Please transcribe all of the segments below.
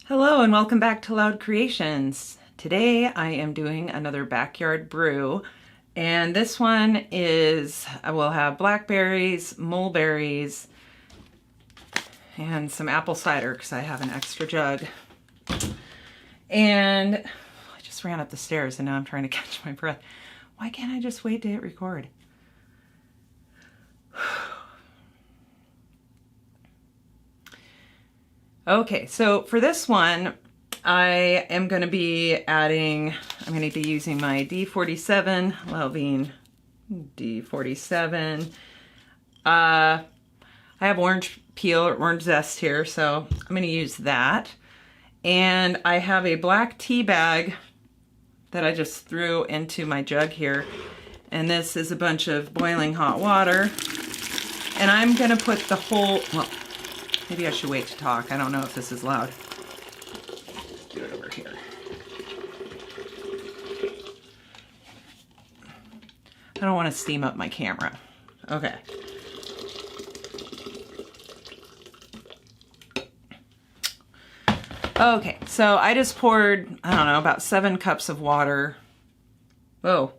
Hello and welcome back to Loud Creations. Today I am doing another backyard brew, and this one is, we'll have blackberries, mulberries, and some apple cider because I have an extra jug. And I just ran up the stairs and now I'm trying to catch my breath. Why can't I just wait to hit record? Okay, so for this one, I am going to be adding, I'm going to be using my D47, Lalvin D47. I have orange peel or orange zest here, so I'm going to use that. And I have a black tea bag that I just threw into my jug here. And this is a bunch of boiling hot water. And I'm going to put the whole, well, maybe I should wait to talk. I don't know if this is loud. Let's do it over here. I don't want to steam up my camera. Okay. Okay, so I just poured, I don't know, about 7 cups of water. Whoa,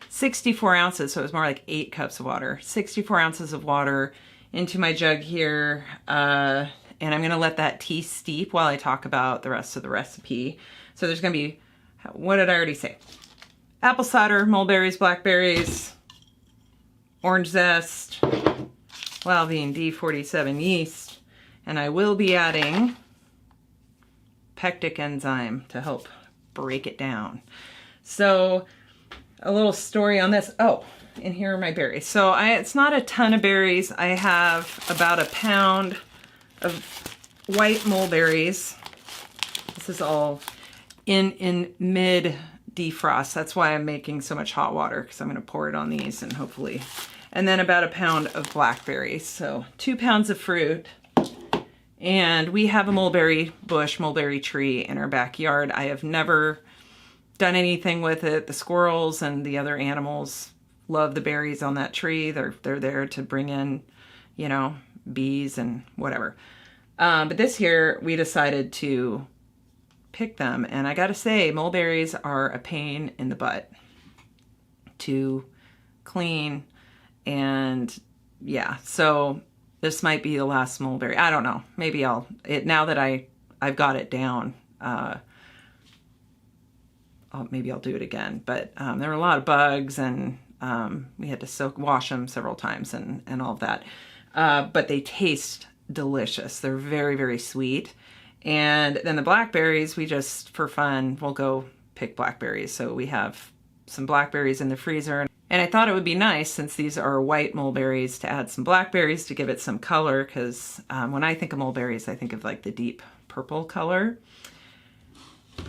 64 ounces, so it was more like 8 cups of water. 64 ounces of water into my jug here, and I'm gonna let that tea steep while I talk about the rest of the recipe. So there's gonna be, what did I already say? Apple cider, mulberries, blackberries, orange zest, Lalvin D47 yeast, and I will be adding pectic enzyme to help break it down. So a little story on this. Oh, and here are my berries. So it's not a ton of berries. I have about a pound of white mulberries. This is all in mid defrost. That's why I'm making so much hot water, because I'm going to pour it on these and hopefully. And then about a pound of blackberries. So 2 pounds of fruit. And we have a mulberry bush, mulberry tree in our backyard. I have never done anything with it. The squirrels and the other animals love the berries on that tree. They're there to bring in, you know, bees and whatever. But this year we decided to pick them. And I gotta say, mulberries are a pain in the butt to clean. And yeah, so this might be the last mulberry. I don't know. Maybe now that I've got it down, maybe I'll do it again. But there were a lot of bugs, and we had to wash them several times and all of that. But they taste delicious. They're very, very sweet. And then the blackberries, we just, for fun, we'll go pick blackberries. So we have some blackberries in the freezer. And I thought it would be nice, since these are white mulberries, to add some blackberries to give it some color, because when I think of mulberries, I think of like the deep purple color.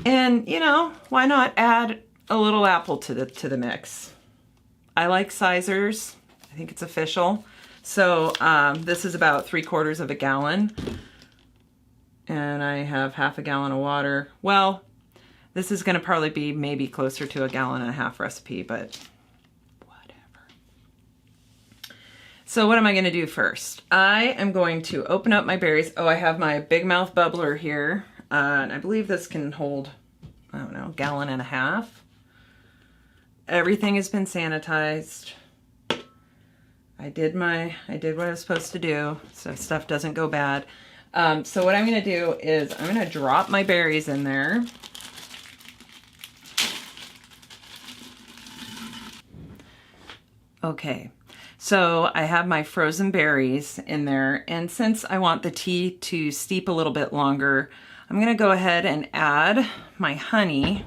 And, you know, why not add a little apple to the mix? I like Cysers. I think it's official. So this is about 3/4 of a gallon. And I have 1/2 gallon of water. Well, this is going to probably be maybe closer to 1.5 gallon recipe, but whatever. So what am I going to do first? I am going to open up my berries. Oh, I have my Big Mouth bubbler here. And I believe this can hold, I don't know, 1.5 gallons. Everything has been sanitized. I did what I was supposed to do, so stuff doesn't go bad. So what I'm going to do is I'm going to drop my berries in there. Okay, so I have my frozen berries in there, and since I want the tea to steep a little bit longer, I'm going to go ahead and add my honey.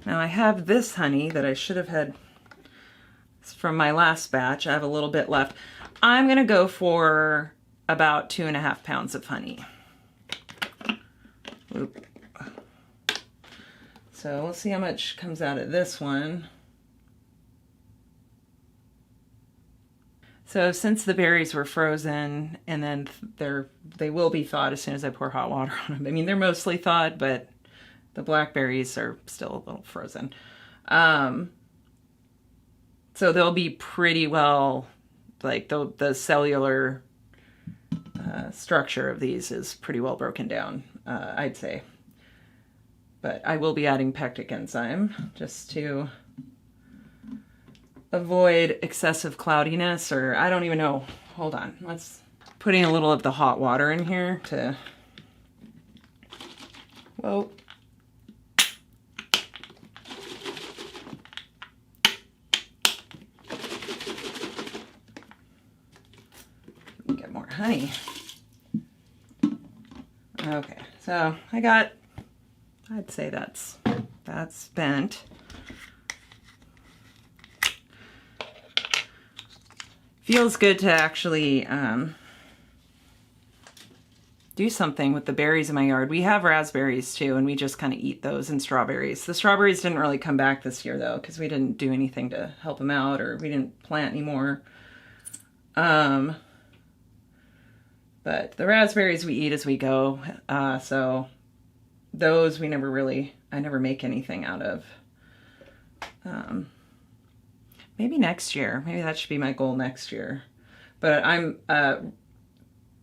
Now I have this honey that I should have had from my last batch. I have a little bit left. I'm going to go for about 2.5 pounds of honey. Oop. So let's see how much comes out of this one. So since the berries were frozen, and then they will be thawed as soon as I pour hot water on them. I mean, they're mostly thawed, but the blackberries are still a little frozen. So they'll be pretty well, like the cellular structure of these is pretty well broken down. I'd say. But I will be adding pectic enzyme just to avoid excessive cloudiness, or I don't even know. Hold on. Let's putting a little of the hot water in here to, whoa. Get more honey. Okay, so I'd say that's spent. Feels good to actually do something with the berries in my yard. We have raspberries too, and we just kind of eat those, and strawberries. The strawberries didn't really come back this year though, because we didn't do anything to help them out, or we didn't plant anymore. But the raspberries we eat as we go, so those I never make anything out of. Maybe next year. Maybe that should be my goal next year. But I'm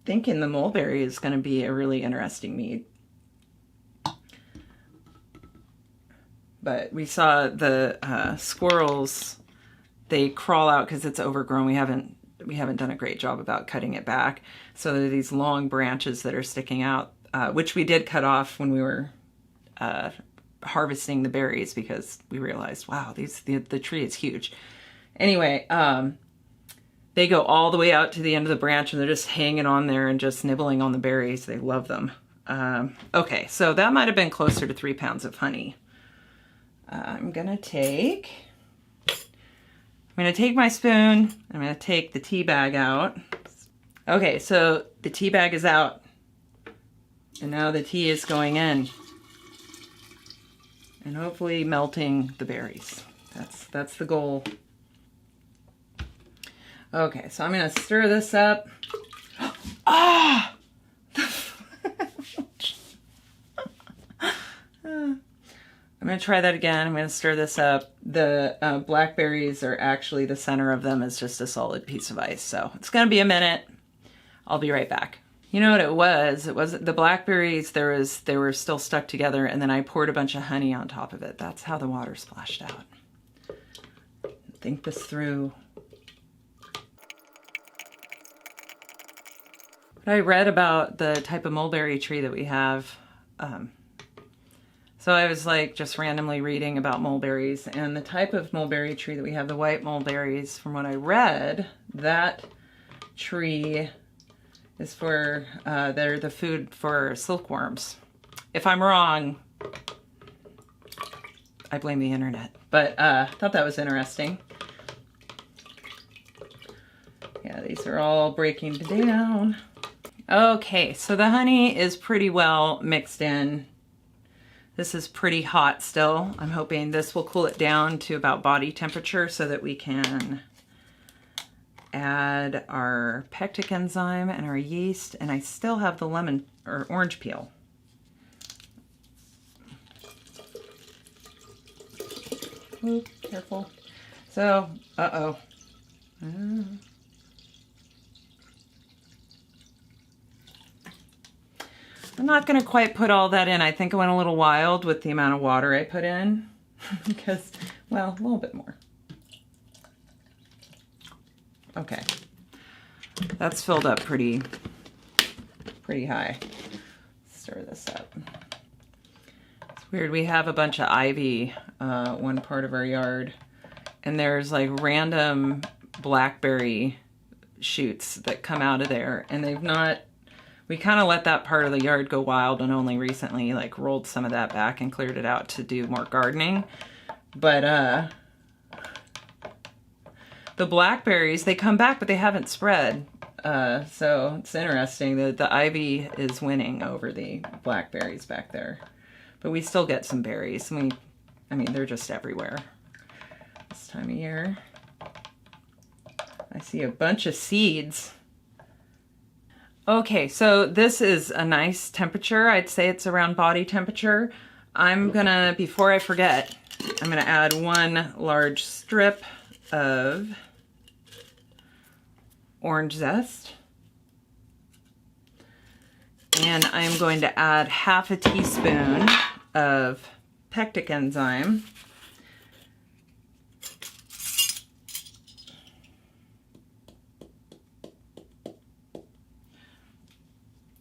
thinking the mulberry is going to be a really interesting mead. But we saw the squirrels, they crawl out because it's overgrown. We haven't done a great job about cutting it back. So there are these long branches that are sticking out, which we did cut off when we were harvesting the berries, because we realized, wow, the tree is huge. Anyway, they go all the way out to the end of the branch, and they're just hanging on there and just nibbling on the berries. They love them. Okay, so that might have been closer to 3 pounds of honey. I'm gonna take my spoon. I'm gonna take the tea bag out. Okay, so the tea bag is out, and now the tea is going in, and hopefully melting the berries. That's the goal. Okay, so I'm gonna stir this up. Ah! I'm gonna try that again. I'm gonna stir this up. The blackberries are actually, the center of them is just a solid piece of ice, so it's gonna be a minute. I'll be right back. You know what it was? It was the blackberries, they were still stuck together, and then I poured a bunch of honey on top of it. That's how the water splashed out. Think this through. I read about the type of mulberry tree that we have. So I was like just randomly reading about mulberries, and the type of mulberry tree that we have, the white mulberries, from what I read, that tree is for, they're the food for silkworms. If I'm wrong, I blame the internet, but I thought that was interesting. Yeah, these are all breaking down. Okay, so the honey is pretty well mixed in. This is pretty hot still. I'm hoping this will cool it down to about body temperature so that we can add our pectic enzyme and our yeast, and I still have the lemon or orange peel. Ooh, careful. So, I'm not going to quite put all that in. I think I went a little wild with the amount of water I put in because, well, a little bit more. Okay. That's filled up pretty high. Stir this up. It's weird. We have a bunch of ivy, one part of our yard, and there's like random blackberry shoots that come out of there, and they've not, we kind of let that part of the yard go wild, and only recently like rolled some of that back and cleared it out to do more gardening. But the blackberries, they come back, but they haven't spread. So it's interesting that the ivy is winning over the blackberries back there. But we still get some berries. I mean, they're just everywhere this time of year. I see a bunch of seeds. Okay, so this is a nice temperature. I'd say it's around body temperature. I'm gonna, before I forget, I'm gonna add one large strip of orange zest. And I'm going to add half a teaspoon of pectic enzyme.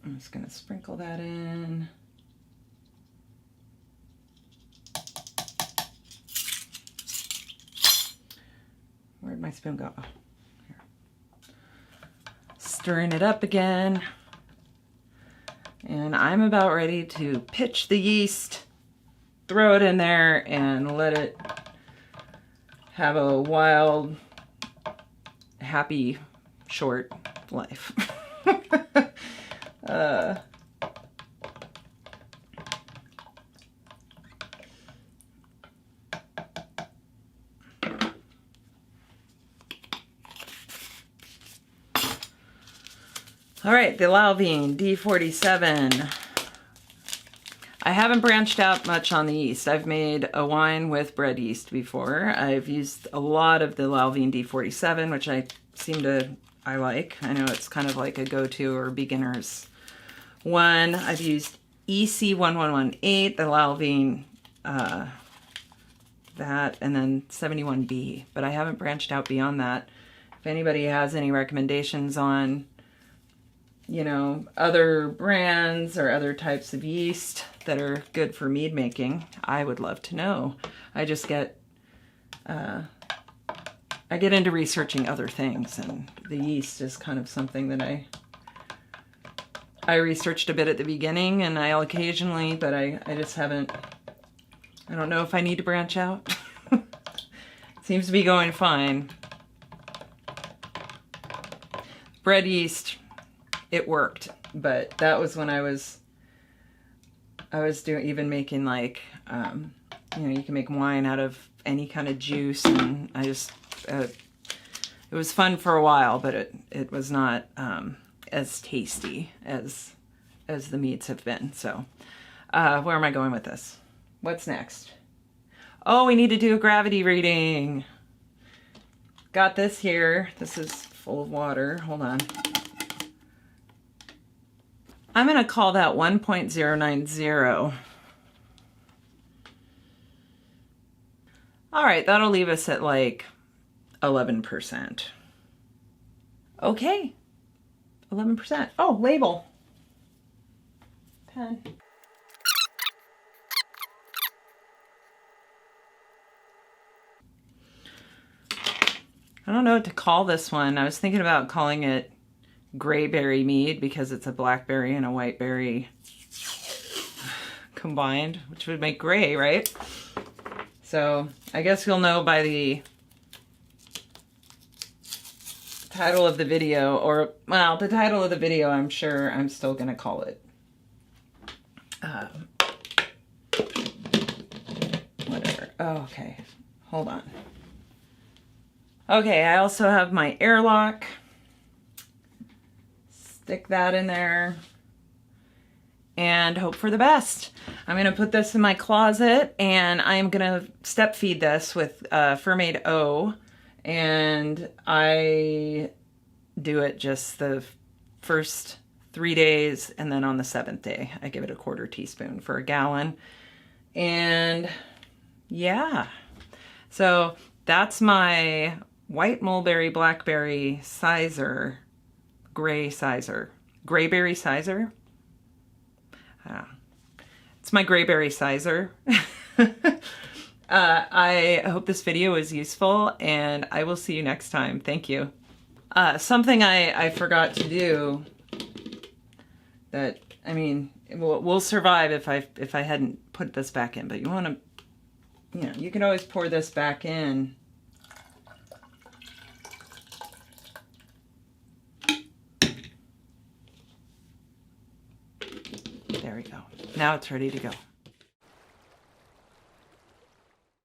I'm just going to sprinkle that in. Where'd my spoon go? Oh, here. Stirring it up again. And I'm about ready to pitch the yeast, throw it in there, and let it have a wild, happy, short life. All right, the Lalvin D47. I haven't branched out much on the yeast. I've made a wine with bread yeast before. I've used a lot of the Lalvin D47, which I like. I know it's kind of like a go-to or beginner's one. I've used EC1118, the Lalvin, that, and then 71B, but I haven't branched out beyond that. If anybody has any recommendations on, you know, other brands or other types of yeast that are good for mead making, I would love to know. I just get, I get into researching other things, and the yeast is kind of something that I researched a bit at the beginning, and I occasionally, but I just haven't, I don't know if I need to branch out. Seems to be going fine. Bread yeast, it worked, but that was when I was even making like, you know, you can make wine out of any kind of juice, and I just, it was fun for a while, but it was not as tasty as the meads have been. So where am I going with this? What's next? Oh, we need to do a gravity reading. Got this here. This is full of water. Hold on. I'm going to call that 1.090. All right, that'll leave us at like 11%. Okay, 11%. Oh, label. Pen. I don't know what to call this one. I was thinking about calling it Grayberry Mead because it's a blackberry and a whiteberry combined, which would make gray, right? So I guess you'll know by the title of the video, or, well, the title of the video, I'm sure I'm still going to call it. Whatever. Oh, okay. Hold on. Okay, I also have my airlock. Stick that in there and hope for the best. I'm going to put this in my closet, and I'm going to step feed this with Fermade O, and I do it just the first 3 days, and then on the 7th day I give it a 1/4 teaspoon for a gallon. And yeah, so that's my white mulberry blackberry Cyser, Grayberry Cyser. It's my Grayberry Cyser. I hope this video was useful, and I will see you next time. Thank you. Something I forgot to do that, I mean, we'll survive if I hadn't put this back in, but you want to, you know, you can always pour this back in. There we go. Now it's ready to go.